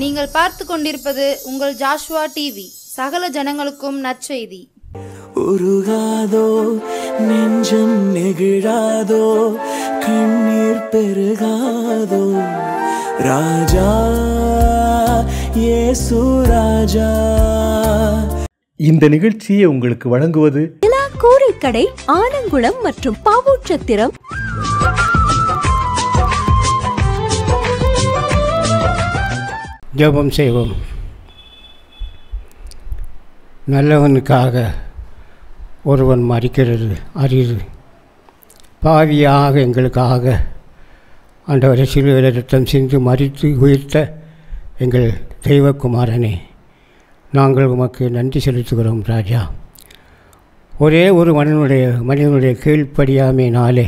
நீங்கள் பார்த்து கொண்டிருப்பது உங்கள் ஜாஷ்வா டிவி. சகல ஜனங்களுக்கும் நற்செய்தி. உருகாதோ நெஞ்சம் நெகிழாதோ கண்ணீர் பெருகாதோ ராஜா இயேசு ராஜா. இந்த நிகழ்ச்சியை உங்களுக்கு வழங்குவது கூரைக்கடை, ஆனங்குளம் மற்றும் பாவூர்சத்திரம். ஜெபம் செய்வோம். நல்லவனுக்காக ஒருவன் மரிக்கிறது அரிது. பாவியாக எங்களுக்காக ஆண்டவரை சிலுவையில் இரத்தம் சிந்து மரித்து உயிர்த்த எங்கள் தெய்வகுமாரனே, நாங்கள் உமக்கு நன்றி செலுத்துகிறோம் ராஜா. ஒரே ஒரு மனிதனுடைய கீழ்ப்படியாமையினாலே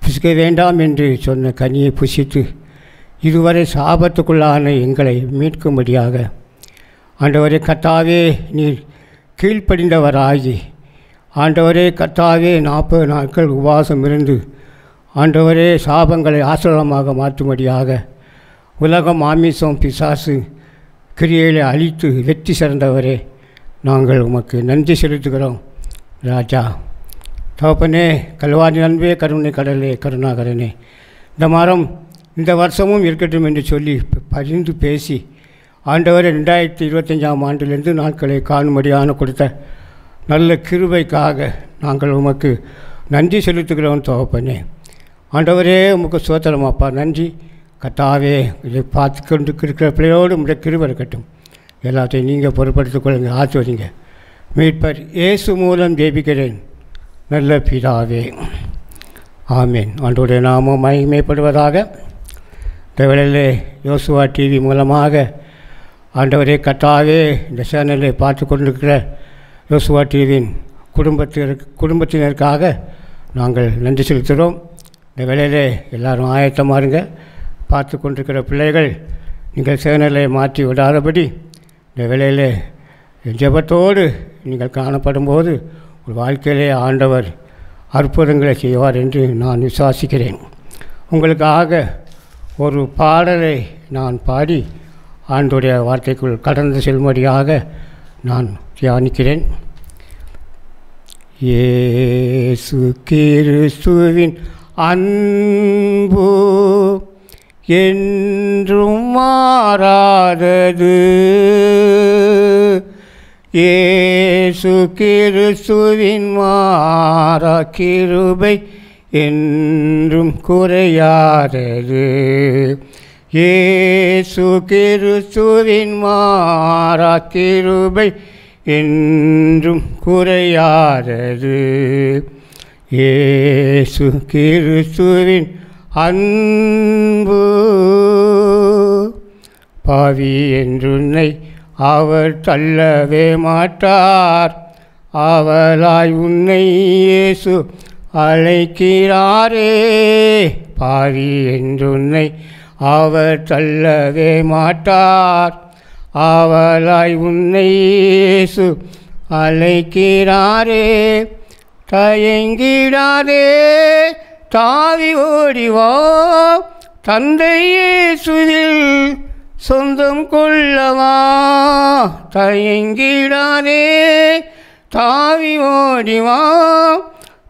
புசிக்க வேண்டாம் என்று சொன்ன கனியை புசித்து இதுவரை சாபத்துக்குள்ளான எங்களை மீட்கும்படியாக ஆண்டவரே கர்த்தாவே நீர் கீழ்ப்படிந்தவராகி, ஆண்டவரே கர்த்தாவே 40 நாட்கள் உபவாசம் இருந்து ஆண்டவரே சாபங்களை ஆசீர்வாதமாக மாற்றும்படியாக உலகம் ஆமீசம் பிசாசு கிரியைகளை அழித்து வெற்றி சிறந்தவரே, நாங்கள் உமக்கு நன்றி செலுத்துகிறோம் ராஜா. தகப்பனே, கல்வாரி அன்பே, கருணை கடலே, கருணாகரனே, இந்த வருஷமும் இருக்கட்டும் என்று சொல்லி பரிந்து பேசி ஆண்டவரை 2025ஆம் ஆண்டிலிருந்து நாட்களை காணும்படியான கொடுத்த நல்ல கிருபைக்காக நாங்கள் உமக்கு நன்றி செலுத்துகிறோம் தகப்பனே. ஆண்டவரே உமக்கு ஸ்தோத்திரம் அப்பா, நன்றி கர்த்தாவே. இதை பார்த்து கொண்டு இருக்கிற பிள்ளையோடு உடைய கிருபை இருக்கட்டும். எல்லாத்தையும் நீங்கள் பொறுப்படுத்திக் கொள்ளுங்க, ஆசிர்வதிங்க. மீட்பர் இயேசு மூலம் ஜெபிக்கிறேன் நல்ல பிதாவே, ஆமேன். ஆண்டவருடைய நாமம் மகிமைப்படுவதாக. இந்த வேளையிலே யோசுவா டிவி மூலமாக ஆண்டவரே கர்த்தாவே இந்த சேனலை பார்த்து கொண்டிருக்கிற யோசுவா டிவியின் குடும்பத்தினருக்காக நாங்கள் நன்றி செலுத்துகிறோம். இந்த வேளையிலே எல்லோரும் ஆயத்தமாக இருங்க. பார்த்து கொண்டிருக்கிற பிள்ளைகள் நீங்கள் சேனலை மாற்றி விடாதபடி இந்த வேளையிலே ஜெபத்தோடு நீங்கள் காணப்படும் போது ஒரு வாழ்க்கையிலே ஆண்டவர் அற்புதங்களை செய்வார் என்று நான் விசுவாசிக்கிறேன். உங்களுக்காக ஒரு பாடலை நான் பாடி ஆண்டவருடைய வார்த்தைக்குள் கடந்து செல்லும்படியாக நான் தியானிக்கிறேன். இயேசு கிறிஸ்துவின் அன்பு என்றும் மாறாதது. இயேசு கிறிஸ்துவின் மாறா கிருபை என்றும் குறையாதது. இயேசு கிறிஸ்துவின் மாறா கிருபை என்றும் குறையாதது. இயேசு கிறிஸ்துவின் அன்பு பாவி என்றுன்னை அவர் தள்ளவே மாட்டார். அவளாய் உன்னை இயேசு அழைக்கிறாரே. பாவி என்றுன்னை அவர் தள்ளவே மாட்டார். அவளாய் உன்னை இயேசு அழைக்கிறாரே. தயங்கிடாதே, தாவி ஓடிவா, தந்தை இயேசுவில் சொந்தம் கொள்ளவா. தயங்கிடாதே, தாவி ஓடிவா,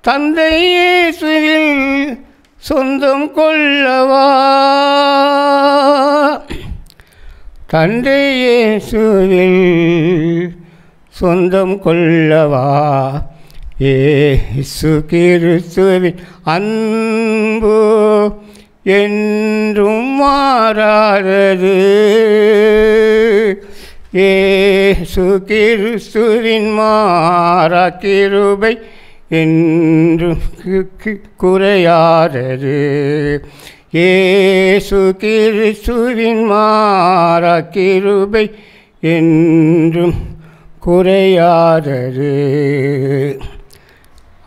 தந்தை இயேசுவில் சொந்தம் கொள்ளவா. தந்தை இயேசுவில் சொந்தம் கொள்ளவா. இயேசு கிறிஸ்துவின் அன்பு என்றும் மாறாதது. இயேசு கிறிஸ்துவின் மாறா கிருபை என்றும் குறையாதது. இயேசு கிறிஸ்துவின் மாறா கிருபை என்றும் குறையாதது.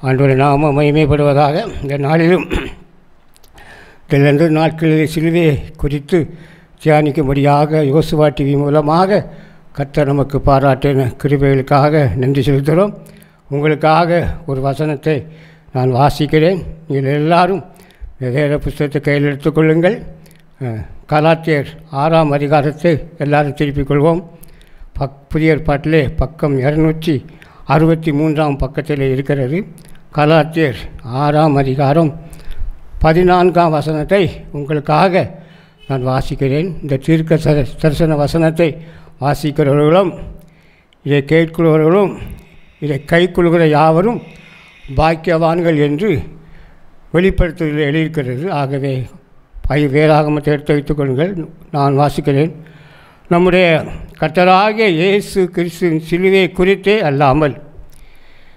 ஆண்டவருடைய நாமம் மகிமைப்படுவதாக. இந்த நாளிலும் இந்த 2 நாட்களில் சிலுவையை குறித்து தியானிக்கும்படியாக யோசுவா டிவி மூலமாக கர்த்தர் நமக்கு பாராட்டின கிருபைகளுக்காக நன்றி செலுத்துகிறோம். உங்களுக்காக ஒரு வசனத்தை நான் வாசிக்கிறேன். நீங்கள் எல்லாரும் வேத புஸ்தகத்தை கையில் எடுத்துக்கொள்ளுங்கள். கலாத்தியர் 6ஆம் அதிகாரத்தை எல்லாரும் திருப்பிக் கொள்வோம். புதிய ஏற்பாட்டிலே பக்கம் 263ஆம் பக்கத்தில் இருக்கிறது. கலாத்தியர் 6ஆம் அதிகாரம் 14ஆம் வசனத்தை உங்களுக்காக நான் வாசிக்கிறேன். இந்த தீர்க்க தரிசன வசனத்தை வாசிக்கிறவர்களும் இதை கேட்கிறவர்களும் இதை கைக்கொள்கிற யாவரும் பாக்கியவான்கள் என்று வெளிப்படுத்துவதில் எழுதியிருக்கிறது. ஆகவே வேதாகமத்தை எடுத்து வைத்துக் கொள்ளுங்கள். நான் வாசிக்கிறேன். நம்முடைய கர்த்தராகிய இயேசு கிறிஸ்துவின் சிலுவையை குறித்தே அல்லாமல்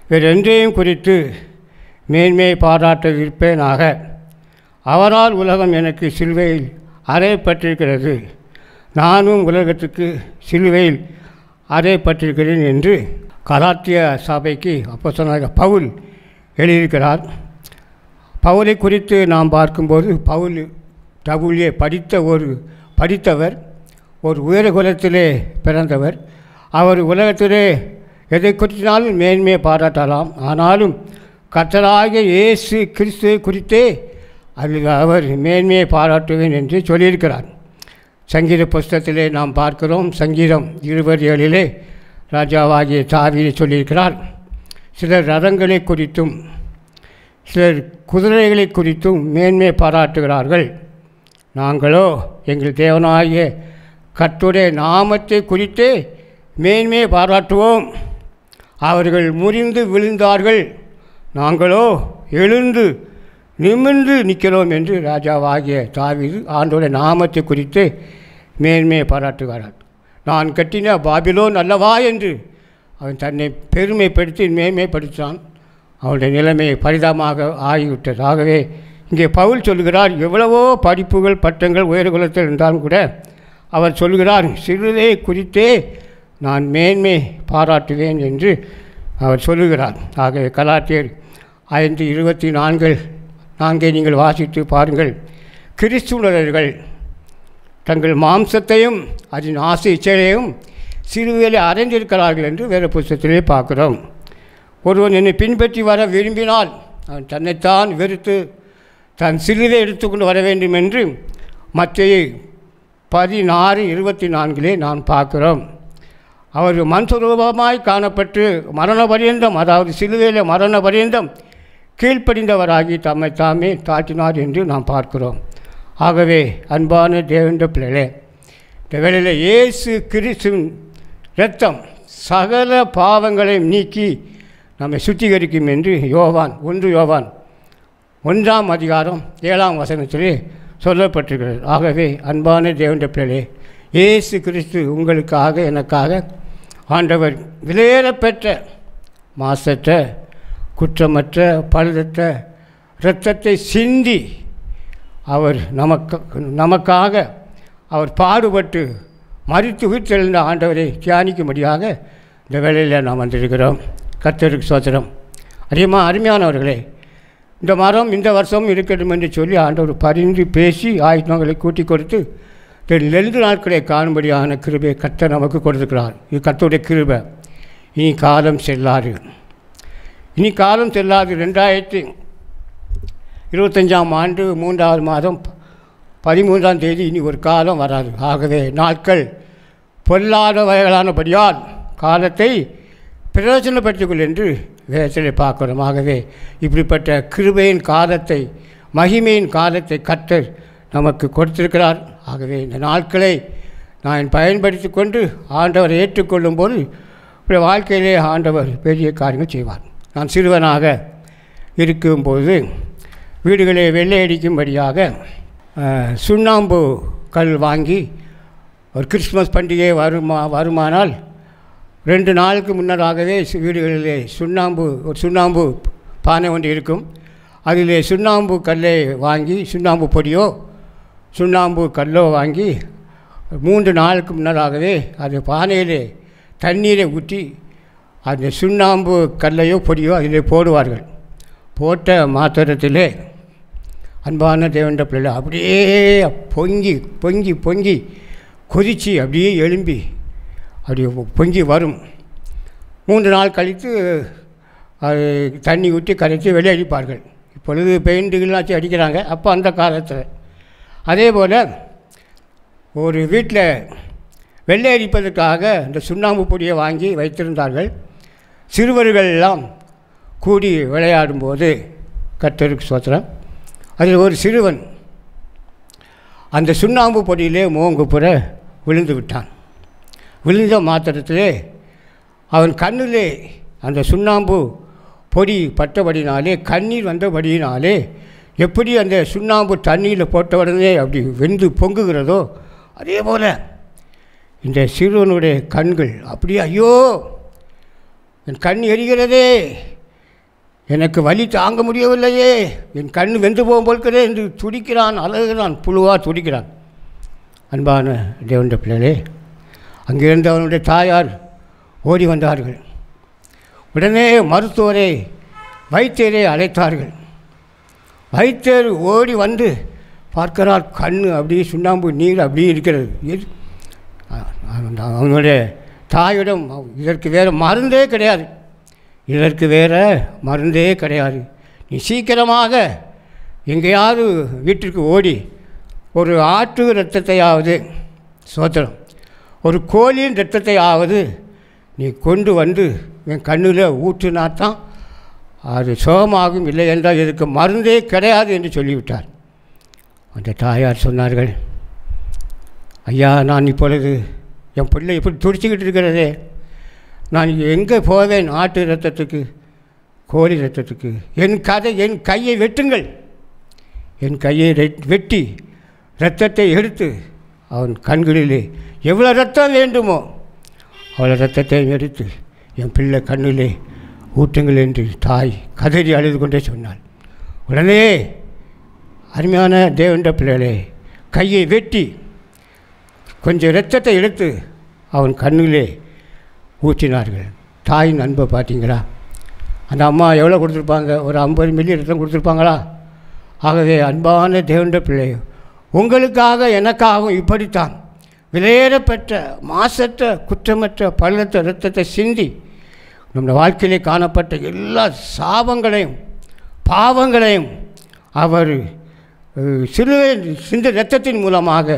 வேறென்றையும் குறித்து மேன்மையை பாராட்டியிருப்பேனாக. அவரால் உலகம் எனக்கு சிலுவையில் அறையப்பட்டிருக்கிறது, நானும் உலகத்துக்கு சிலுவையில் அறையப்பட்டிருக்கிறேன் என்று கலாத்திய சபைக்கு அப்போஸ்தலனாகிய பவுல் எழுதியிருக்கிறார். பவுலை குறித்து நாம் பார்க்கும்போது பவுல் படித்தவர், ஒரு உயர குலத்திலே பிறந்தவர். அவர் உலகத்திலே எதை குறித்தினாலும் மேன்மையை பாராட்டலாம். ஆனாலும் கர்த்தராகிய இயேசு கிறிஸ்துவை குறித்தே அதில் அவர் மேன்மையை பாராட்டுவேன் என்று சொல்லியிருக்கிறார். சங்கீத புஸ்தகத்திலே நாம் பார்க்கிறோம். சங்கீதம் 27 ராஜாவாகிய தாவீது சொல்லியிருக்கிறார். சிலர் ரதங்களை குறித்தும் சிலர் குதிரைகளை குறித்தும் மேன்மையை பாராட்டுகிறார்கள். நாங்களோ எங்கள் தேவனாகிய கர்த்தருடைய நாமத்தை குறித்தே மேன்மையை பாராட்டுவோம். அவர்கள் முறிந்து விழுந்தார்கள், நாங்களோ எழுந்து நிமிர்ந்து நிற்கிறோம் என்று ராஜாவாகிய தாவீது ஆண்டவருடைய நாமத்தை குறித்து மேன்மையை பாராட்டுகிறார். நான் கட்டின பாபிலோன் அல்லவா என்று அவன் தன்னை பெருமைப்படுத்தி மேன்மைப்படுத்தான். அவனுடைய நிலைமை பரிதாபமாக ஆகிவிட்டது. ஆகவே இங்கே பவுல் சொல்கிறார், எவ்வளவோ படிப்புகள் பட்டங்கள் உயர்குலத்தில் இருந்தாலும் கூட அவர் சொல்கிறார், சிலுவையை குறித்தே நான் மேன்மை பாராட்டுவேன் என்று அவர் சொல்லுகிறார். ஆகவே கலாத்தியர் 5:24 நீங்கள் வாசித்து பாருங்கள். கிறிஸ்துவர்கள் தங்கள் மாம்சத்தையும் அதன் ஆசை இச்சையையும் சிலுவையில் அறைந்திருக்கிறார்கள் என்று வேறு புத்தகத்திலே பார்க்கிறோம். ஒருவன் என்னை பின்பற்றி வர விரும்பினால் அவன் தன்னைத்தான் வெறுத்து தன் சிலுவை எடுத்துக்கொண்டு வர வேண்டும் என்று மத்தேயு 16:24 நாம் பார்க்கிறோம். அவர் மண்சுரூபமாய் காணப்பட்டு மரண பரியந்தம், அதாவது சிலுவையில் மரண பரியந்தம் கீழ்ப்படிந்தவராகி தம்மைத்தாமே தாழ்த்தினார் என்று நாம் பார்க்கிறோம். ஆகவே அன்பான தேவனுடைய பிள்ளைகளே, இந்த வேளையில் இயேசு கிறிஸ்துவின் இரத்தம் சகல பாவங்களை நீக்கி நம்மை சுத்திகரிக்கும் என்று 1 யோவான் 1ஆம் அதிகாரம் 7ஆம் வசனத்திலே சொல்லப்பட்டிருக்கிறது. ஆகவே அன்பான தேவனுடைய பிள்ளைகளே, இயேசு கிறிஸ்து உங்களுக்காக எனக்காக ஆண்டவர் விலையேறப்பெற்ற மாசற்ற குற்றமற்ற பழுதற்ற இரத்தத்தை சிந்தி அவர் நமக்காக அவர் பாடுபட்டு மரித்து உயிர்த்தெழுந்த ஆண்டவரை தியானிக்கும்படியாக இந்த வேளையில் நாம் வந்திருக்கிறோம். கர்த்தருக்கு ஸ்தோத்திரம். அருமையானவர்களே, இந்த மரம் இந்த வருஷம் இருக்கட்டும் என்று சொல்லி ஆண்டவர் பரிந்து பேசி ஆயுதங்களை கூட்டி கொடுத்து 2 நாட்களை காணும்படியான கிருபை கர்த்தர் நமக்கு கொடுத்துக்கிறார். இது கர்த்தருடைய கிருபை. இனி காலம் செல்லாது. 2025ஆம் ஆண்டு 3ஆவது மாதம் 13ஆம் தேதி இனி ஒரு காலம் வராது. ஆகவே நாட்கள் பொல்லாதவைகளானபடியால் காலத்தை பிரயோஜனப்படுத்திக்கொள் என்று வேதத்தில் பார்க்கிறோம். ஆகவே இப்படிப்பட்ட கிருபையின் காலத்தை, மகிமையின் காலத்தை கர்த்தர் நமக்கு கொடுத்திருக்கிறார். ஆகவே இந்த நாட்களை நான் பயன்படுத்தி கொண்டு ஆண்டவரை ஏற்றுக்கொள்ளும்போது இப்படி வாழ்க்கையிலே ஆண்டவர் பெரிய காரியங்கள் செய்வார். நான் சிறுவனாக இருக்கும்போது வீடுகளை வெள்ளையடிக்கும்படியாக சுண்ணாம்பு கல் வாங்கி ஒரு கிறிஸ்மஸ் பண்டிகை வருமானால் 2 நாளுக்கு முன்னதாகவே வீடுகளிலே சுண்ணாம்பு பானை ஒன்று இருக்கும். அதிலே சுண்ணாம்பு கல்லை வாங்கி, சுண்ணாம்பு பொடியோ சுண்ணாம்பு கல்லோ வாங்கி 3 நாளுக்கு முன்னதாகவே அது பானையிலே தண்ணீரை ஊற்றி அந்த சுண்ணாம்பு கல்லையோ பொடியோ அதிலே போடுவார்கள். போட்ட மாத்திரத்திலே அன்பான தேவனுடைய பிள்ளை அப்படியே பொங்கி பொங்கி பொங்கி கொதித்து அப்படியே எழும்பி அப்படி பொங்கி வரும். 3 நாள் கழித்து அது தண்ணி ஊற்றி கரைச்சி வெளியடிப்பார்கள். இப்பொழுது பெயிண்டுகள்னாச்சும் அடிக்கிறாங்க. அப்போ அந்த காலத்தில் அதே போல் ஒரு வீட்டில் வெள்ளை அடிப்பதற்காக இந்த சுண்ணாம்பு பொடியை வாங்கி வைத்திருந்தார்கள். சிறுவர்கள் எல்லாம் கூடி விளையாடும்போது, கர்த்தருக்கு ஸ்தோத்திரம், அதில் ஒரு சிறுவன் அந்த சுண்ணாம்பு பொடியிலே மோங்குப்புற விழுந்து விட்டான். விழுந்த மாத்திரத்திலே அவன் கண்ணிலே அந்த சுண்ணாம்பு பொடி பட்டபடினாலே, கண்ணீர் வந்தபடியினாலே, எப்படி அந்த சுண்ணாம்பு தண்ணியில் போட்ட உடனே அப்படி வெந்து பொங்குகிறதோ அதே போல் இந்த சிறுவனுடைய கண்கள் அப்படியே, ஐயோ என் கண் எரிகிறதே, எனக்கு வலி தாங்க முடியவில்லையே, என் கண் வெந்து போகும் போல்கிறே என்று துடிக்கிறான், அழுகிறான், புழுவாக துடிக்கிறான். அன்பான தேவனுடைய பிள்ளைகளே, அங்கிருந்து அவனுடைய தாயார் ஓடி வந்தார்கள். உடனே மருத்துவரை, வைத்தியரை அழைத்தார்கள். வைத்தியர் ஓடி வந்து பார்க்கிறார், கண் அப்படியே சுண்ணாம்பு நீர் அப்படியே இருக்கிறது. அவனுடைய தாயிடம், இதற்கு வேறு மருந்தே கிடையாது, இதற்கு வேறு மருந்தே கிடையாது, நீ சீக்கிரமாக எங்கேயாவது வீட்டிற்கு ஓடி ஒரு ஆட்டு இரத்தத்தையாவது, சோத்திரம், ஒரு கோழியின் இரத்தத்தையாவது நீ கொண்டு வந்து என் கண்ணில் ஊற்றினாத்தான் அது சுகமாகும், இல்லை என்றால் இதுக்கு மருந்தே கிடையாது என்று சொல்லிவிட்டார். அந்த தாயார் சொன்னார்கள், ஐயா, நான் இப்பொழுது என் பிள்ளை இப்படி துடிச்சிக்கிட்டு இருக்கிறதே, நான் எங்கே போவேன் ஆட்டு இரத்தத்துக்கு, கோழி இரத்தத்துக்கு? என் கையை வெட்டுங்கள், என் கையை வெட்டி இரத்தத்தை எடுத்து அவன் கண்களிலே எவ்வளோ ரத்தம் வேண்டுமோ அவ்வளோ இரத்தத்தை எடுத்து என் பிள்ளை கண்ணிலே ஊட்டுங்கள் என்று தாய் கதறி அழுது கொண்டே சொன்னாள். உடனே அருமையான தேவனுடைய பிள்ளைகளே, கையை வெட்டி கொஞ்சம் இரத்தத்தை எடுத்து அவன் கண்ணிலே ஊற்றினார்கள். தாயின் அன்பை பார்த்தீங்களா? அந்த அம்மா எவ்வளோ கொடுத்துருப்பாங்க? ஒரு 50 மில்லி ரத்தம் கொடுத்துருப்பாங்களா? ஆகவே அன்பான தேவனுடைய பிள்ளை, உங்களுக்காக எனக்காகவும் இப்படித்தான் விலையேறப்பெற்ற மாசற்ற குற்றமற்ற பழுத்த இரத்தத்தை சிந்தி நம்முடைய வாழ்க்கையிலே காணப்பட்ட எல்லா சாபங்களையும் பாவங்களையும் அவர் சிலுவை சிந்த இரத்தத்தின் மூலமாக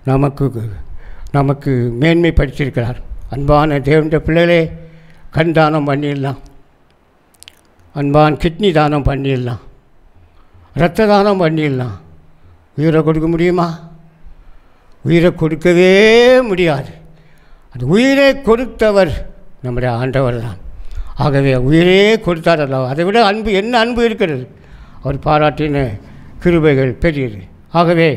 நமக்கு மேன்மைப்படுத்தியிருக்கிறார். அன்பான தேவனுடைய பிள்ளைகளே, கண் தானம் பண்ணிடலாம், அன்பான் கிட்னி தானம் பண்ணிடலாம், இரத்த தானம் பண்ணிடலாம். உயிரை கொடுக்க முடியுமா? உயிரை கொடுக்கவே முடியாது. அந்த உயிரை கொடுத்தவர் நம்முடைய ஆண்டவர் தான். ஆகவே உயிரே கொடுத்தார் அல்லவா, அதை விட அன்பு என்ன அன்பு இருக்கிறது? அவர் பாராட்டின கிருபைகள் பெரியது. ஆகவே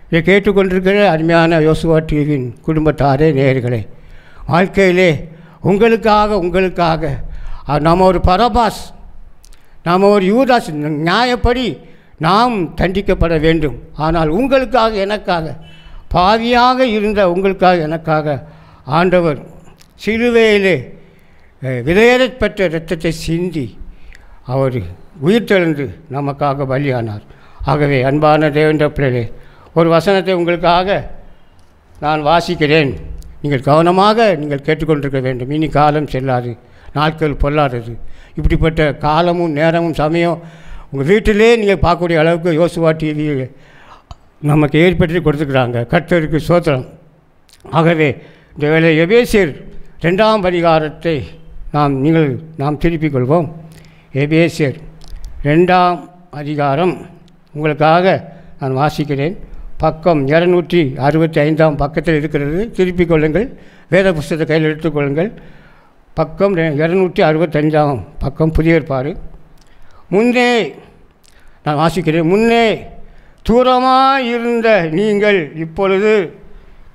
இதை கேட்டுக்கொண்டிருக்கிற அருமையான யோசுவா டிவியின் குடும்பத்தாரே, நேயர்களே, வாழ்க்கையிலே உங்களுக்காக நாம் ஒரு பரபாஸ், நாம் ஒரு யூதாஸ், நியாயப்படி நாம் தண்டிக்கப்பட வேண்டும். ஆனால் உங்களுக்காக எனக்காக, பாவியாக இருந்த உங்களுக்காக எனக்காக ஆண்டவர் சிலுவையிலே விலையேறப்பெற்ற இரத்தத்தை சிந்தி அவர் உயிர்த்தெழுந்து நமக்காக பலியானார். ஆகவே அன்பான தேவனுடைய பிள்ளைகளே, ஒரு வசனத்தை உங்களுக்காக நான் வாசிக்கிறேன். நீங்கள் கவனமாக நீங்கள் கேட்டுக்கொண்டிருக்க வேண்டும். இனி காலம் செல்லாது, நாட்கள் பொல்லாதது. இப்படிப்பட்ட காலமும் நேரமும் சமயம் உங்கள் வீட்டிலே நீங்கள் பார்க்கக்கூடிய அளவுக்கு யோசுவா டிவி நமக்கு ஏற்படுத்தி கொடுத்துக்கிறாங்க. கர்த்தருக்கு ஸ்தோத்திரம். ஆகவே இந்த வேளை எபேசியர் 2ஆம் அதிகாரத்தை நாம் திருப்பிக் கொள்வோம். எபேசியர் 2ஆம் அதிகாரம் உங்களுக்காக நான் வாசிக்கிறேன். பக்கம் 265ஆம் பக்கத்தில் இருக்கிறது. திருப்பிக் கொள்ளுங்கள். வேத புஸ்தகத்தை கையில் எடுத்துக்கொள்ளுங்கள். பக்கம் 265ஆம் பக்கம், புதிய ஏற்பாடு. முன்னே நான் வாசிக்கிறேன். முன்னே தூரமாயிருந்த நீங்கள் இப்பொழுது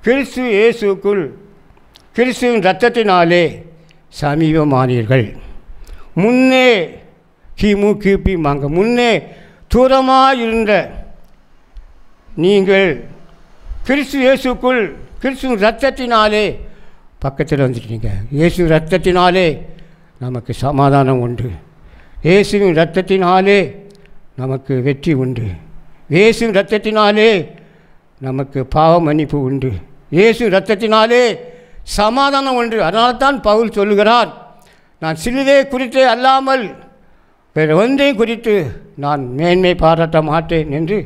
கிறிஸ்து இயேசுக்குள் கிறிஸ்துவின் இரத்தத்தினாலே சமீபமானீர்கள். முன்னே கிபி மாங்க, முன்னே தூரமாயிருந்த நீங்கள் கிறிஸ்து இயேசுக்குள் கிறிஸ்துவின் இரத்தத்தினாலே பக்கத்தில் வந்துட்டீங்க. இயேசு இரத்தத்தினாலே நமக்கு சமாதானம் உண்டு. இயேசுவின் இரத்தத்தினாலே நமக்கு வெற்றி உண்டு. இயேசுவின் இரத்தத்தினாலே நமக்கு பாவ மன்னிப்பு உண்டு. இயேசுவின் இரத்தத்தினாலே சமாதானம் உண்டு. அதனால்தான் பவுல் சொல்லுகிறார், நான் சிலுவை குறித்தே அல்லாமல் வேறு ஒன்றையும் குறித்து நான் மேன்மை பாராட்ட மாட்டேன் என்று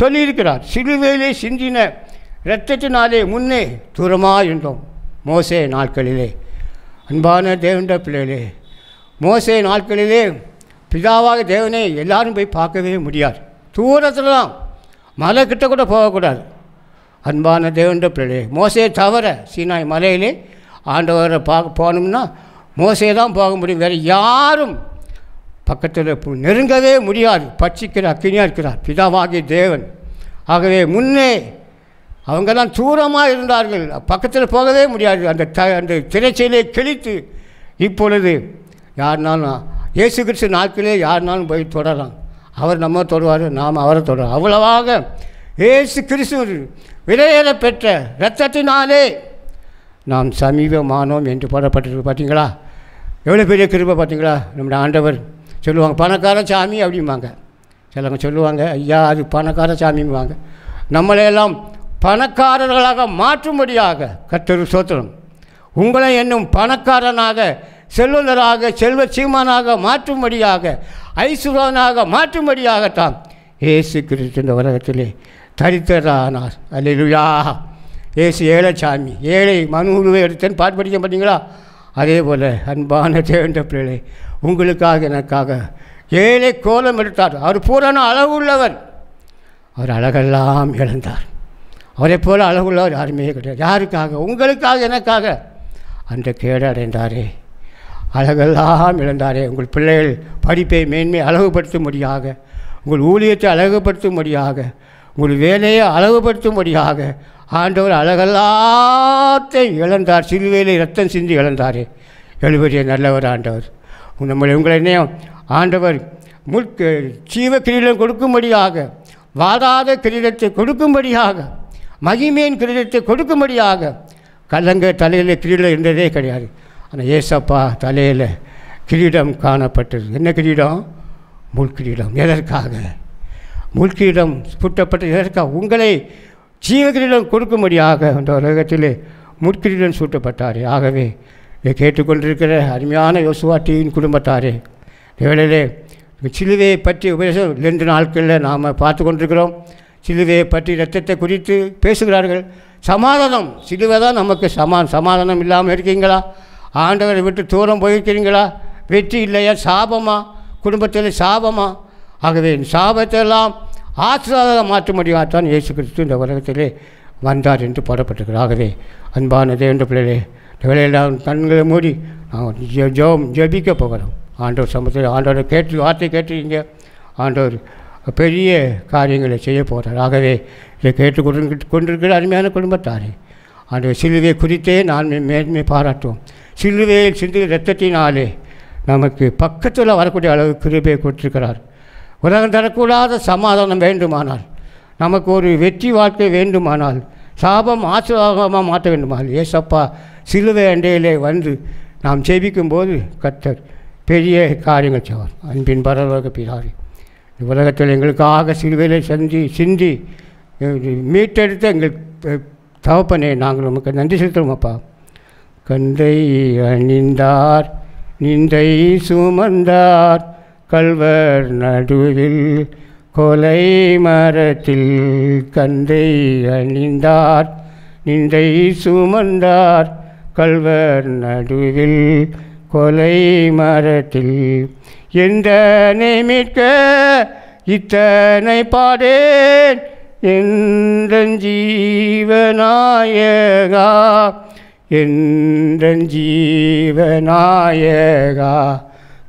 சொல்லியிருக்கிறார். சிலுவையிலே சிந்தின இரத்தத்தினாலே முன்னே தூரமாக இருந்தோம். மோசே நாட்களிலே, அன்பான தேவனுடைய பிள்ளைகளே, மோசே நாட்களிலே பிதாவாக தேவனை எல்லாரும் போய் பார்க்கவே முடியாது. தூரத்தில் தான், மலை கிட்ட கூட போகக்கூடாது. அன்பான தேவனுடைய பிள்ளைகளே, மோசே தவிர சீனாய் மலையிலே ஆண்டவரை பார்க்க போகணும்னா மோசே தான் போக முடியும். வேறு யாரும் பக்கத்தில் நெருங்கவே முடியாது. பட்சிக்கிற அக்கினியாக இருக்கிறார் பிதாவாகிய தேவன். ஆகவே முன்னே அவங்கெல்லாம் தூரமாக இருந்தார்கள், பக்கத்தில் போகவே முடியாது. அந்த திரைச்சையிலே கிழித்து இப்பொழுது யாருனாலும் இயேசு கிறிஸ்து நாட்களே யாருனாலும் போய் தொடரலாம். அவர் நம்ம தொடுவார், நாம் அவரை தொடரும். அவ்வளவாக இயேசு கிறிஸ்து விலையேற பெற்ற இரத்தத்தினாலே நாம் சமீபமானோம் என்று போடப்பட்டிருக்கு. பார்த்தீங்களா எவ்வளோ பெரிய கிருபை பார்த்தீங்களா? நம்முடைய ஆண்டவர் சொல்லுவாங்க பணக்கார சாமி அப்படிம்பாங்க. சிலவங்க சொல்லுவாங்க ஐயா அது பணக்கார சாமிம்பாங்க. நம்மளையெல்லாம் பணக்காரர்களாக மாற்றும்படியாக கர்த்தர் ஸ்தோத்திரம். உங்களை என்னும் பணக்காரனாக, செல்வந்தராக, செல்வ சீமானாக மாற்றும்படியாக, ஐஸ்வர்யனாக மாற்றும்படியாகத்தான் இயேசு கிறிஸ்து இந்த உலகத்திலே தரித்திரரானார். அல்லேலூயா. இயேசு ஏழை சாமி, ஏழை மனுவை எடுத்தேன்னு பாட்டு படிக்க பார்த்தீங்களா? அதே போல் அன்பான தேவனுடைய பிள்ளைகளே, உங்களுக்காக எனக்காக ஏழை கோலம் எடுத்தார். அவர் பூரண அளவுள்ளவர். அவர் அழகெல்லாம் இழந்தார். அவரை போல் அழகுள்ளவர் யாருமே கிடையாது. யாருக்காக? உங்களுக்காக எனக்காக அந்த கேடு அடைந்தாரே, அழகெல்லாம் இழந்தாரே. உங்கள் பிள்ளைகள் படிப்பை மேன்மை அழகுபடுத்தும்படியாக, உங்கள் ஊழியத்தை அழகுபடுத்தும்படியாக, உங்கள் வேலையை அழகுபடுத்தும்படியாக ஆண்டவர் அழகெல்லாத்தை இழந்தார். சிலுவையில் ரத்தம் சிந்தி இழந்தாரே. எழுபடிய நல்லவர் ஆண்டவர். உங்களை என்னையும் ஆண்டவர் ஜீவ கிரீடம் கொடுக்கும்படியாக, வாடாத கிரீடத்தை கொடுக்கும்படியாக, மகிமையின் கிரீடத்தை கொடுக்கும்படியாக. கல்லங்க தலையில் கிரீடம் இருந்ததே கிடையாது. ஆனால் ஏசப்பா தலையில் கிரீடம் காணப்பட்டது. என்ன கிரீடம்? முள்கிரீடம். எதற்காக? முள்கிரீடம் சூட்டப்பட்டது எதற்காக? உங்களை ஜீவகிரீடம் கொடுக்கும்படியாக அந்த உலகத்திலே முட்கிரீடம் சூட்டப்பட்டாரே. ஆகவே இதை கேட்டுக்கொண்டிருக்கிற அருமையான யோசுவா டிவியின் குடும்பத்தாரே, வேளையிலே சிலுவையை பற்றி உபதேசம் 2 நாட்களில் நாம் பார்த்து கொண்டிருக்கிறோம். சிலுவையை பற்றி இரத்தத்தை குறித்து பேசுகிறார்கள். சமாதானம், சிலுவை தான் நமக்கு சமாதானம் இல்லாமல் இருக்கீங்களா? ஆண்டவரை விட்டு தூரம் போயிருக்கிறீங்களா? வெற்றி இல்லையா? சாபமா? குடும்பத்தில் சாபமா? ஆகவே சாபத்தையெல்லாம் ஆசீர்வாதமாக மாற்ற முடியாதான் இயேசு கிறிஸ்து இந்த உலகத்திலே வந்தார் என்று போடப்பட்டிருக்கிறார். ஆகவே அன்பான தேவனுடைய பிள்ளைகளே, இந்த வேலையெல்லாம் கண்களை மூடி நான் ஜெபிக்க போகிறோம். ஆண்டவர் சமூகத்தில் ஆண்டவரை வார்த்தை கேட்டுருக்கீங்க. ஆண்டவர் பெரிய காரியங்களை செய்ய போகிறார். ஆகவே இதை கொண்டிருக்கிற அருமையான குடும்பத்தாரே, ஆண்டவர் சிலுவை குறித்தே நான் மேன்மை பாராட்டுவோம். சிலுவையில் சிந்துகிற இரத்தத்தினாலே நமக்கு பக்கத்தில் வரக்கூடிய அளவு கிருபையை கொடுத்திருக்கிறார். உலகம் தரக்கூடாத சமாதானம் வேண்டுமானால், நமக்கு ஒரு வெற்றி வாழ்க்கை வேண்டுமானால், சாபம் ஆசீர்வாதமாக மாற்ற வேண்டுமானால், ஏசப்பா சிலுவை அண்டையிலே வந்து நாம் ஜெபிக்கும்போது கர்த்தர் பெரிய காரியங்கள் செய்வார். அன்பின் பரலோக பிதாவே, உலகத்தில் எங்களுக்காக சிலுவையில் சிந்தி மீட்டெடுத்த எங்கள் தகப்பனே, நாங்கள் நமக்கு நன்றி செலுத்துகிறோம் அப்பா. கந்தை அணிந்தார், நிந்தை சுமந்தார், கல்வர் நடுவில் கொலை மரத்தில். கந்தை அணிந்தார், நிந்தை சுமந்தார், கல்வர் நடுவில் கொலை மரத்தில். எந்தனை மீட்க இத்தனை பாடேன், எந்தன் ஜீவநாயகா, எந்தன் ஜீவநாயகா.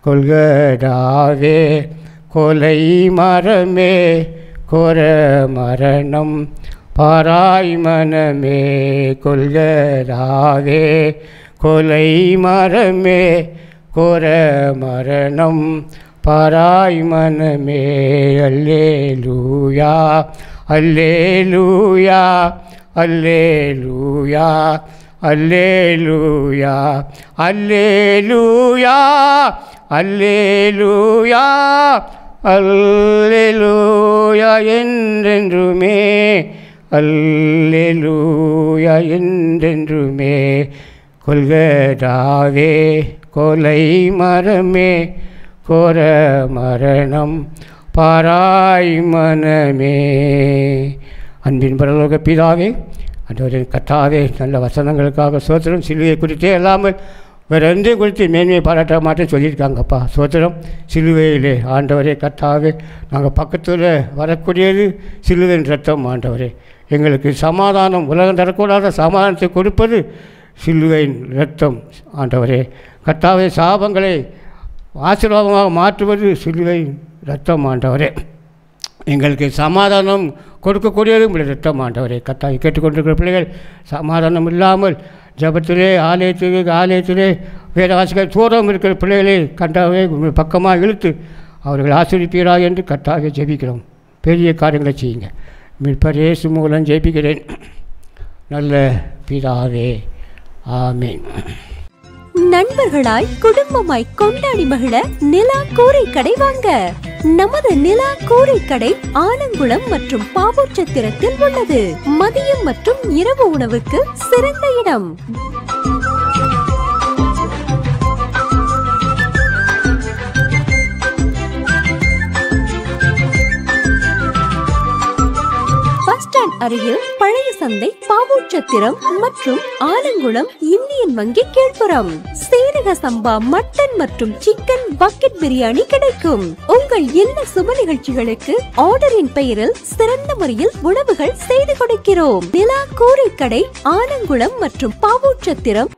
கொள்கதாவே கொலை மரமே, கோர மரணம் பாராய் மனமே. கொள்கதாவே கொலை மரமே, கோர மரணம் பாராய் மனமே. அல்லேலூயா, அல்லேலூயா, அல்லேலூயா, அல்லேலூயா, அல்லேலூயா, அல்லேலூயா, அல்லேலூயா என்றென்றுமே, அல்லேலூயா என்றென்றுமே. கொள்கதாவே கொலை மரமே, கோர மரணம் பாராய் மனமே. அன்பின் பரலோக பிதாவே, ஆண்டவரே கர்த்தாவே நல்ல வசனங்களுக்காக ஸ்தோத்திரம். சிலுவையை குறித்தே இல்லாமல் வேறு எந்தையும் குறித்து மேன்மையை பாராட்ட மாட்டேன்னு சொல்லியிருக்காங்கப்பா. ஸ்தோத்திரம். சிலுவையிலே ஆண்டவரே கர்த்தாவே நாங்கள் பக்கத்தில் வரக்கூடியது சிலுவையின் ரத்தம். ஆண்டவரே எங்களுக்கு சமாதானம், உலகம் தரக்கூடாத சமாதானத்தை கொடுப்பது சிலுவையின் ரத்தம். ஆண்டவரே கர்த்தாவே சாபங்களை ஆசீர்வாதமாக மாற்றுவது சிலுவையின் ரத்தம். ஆண்டவரே எங்களுக்கு சமாதானம் கொடுக்கக்கூடியது உங்களுடைய ரத்தம். ஆண்டவரே கர்த்தாவை கேட்டுக்கொண்டிருக்கிற பிள்ளைகள் சமாதானம் இல்லாமல் ஜபத்திலே ஆலயத்திலே வேதவாசிகள் தூரம் இருக்கிற பிள்ளைகளை கர்த்தாவே உங்கள் பக்கமாக இழுத்து அவர்கள் ஆசீர்வதிப்பீராக என்று கர்த்தாவை ஜெபிக்கிறோம். பெரிய காரியங்களை செய்யுங்க. மீட்பர் இயேசு மூலம் ஜெபிக்கிறேன் நல்ல பிதாவே, ஆமீன். நண்பர்களாய் குடும்பமாய் கொண்டாடி மகிழ நிலா கூரை கடை வாங்க. நமது நிலா கூரை கடை ஆலங்குளம் மற்றும் பாவூர்சத்திரத்தில் உள்ளது. மதியம் மற்றும் இரவு உணவுக்கு சிறந்த இடம். அருகில் பழைய சந்தை, பாவூர்சத்திரம் மற்றும் ஆலங்குளம் இந்தியன் வங்கி கீழ்ப்புறம். சீரக சம்பா மட்டன் மற்றும் சிக்கன் பக்கெட் பிரியாணி கிடைக்கும். உங்கள் எல்லா சுப நிகழ்ச்சிகளுக்கு ஆர்டரின் பெயரில் சிறந்த முறையில் உணவுகள் செய்து கொடுக்கிறோம். நிலா கூரை கடை ஆலங்குளம் மற்றும் பாவூர்சத்திரம்.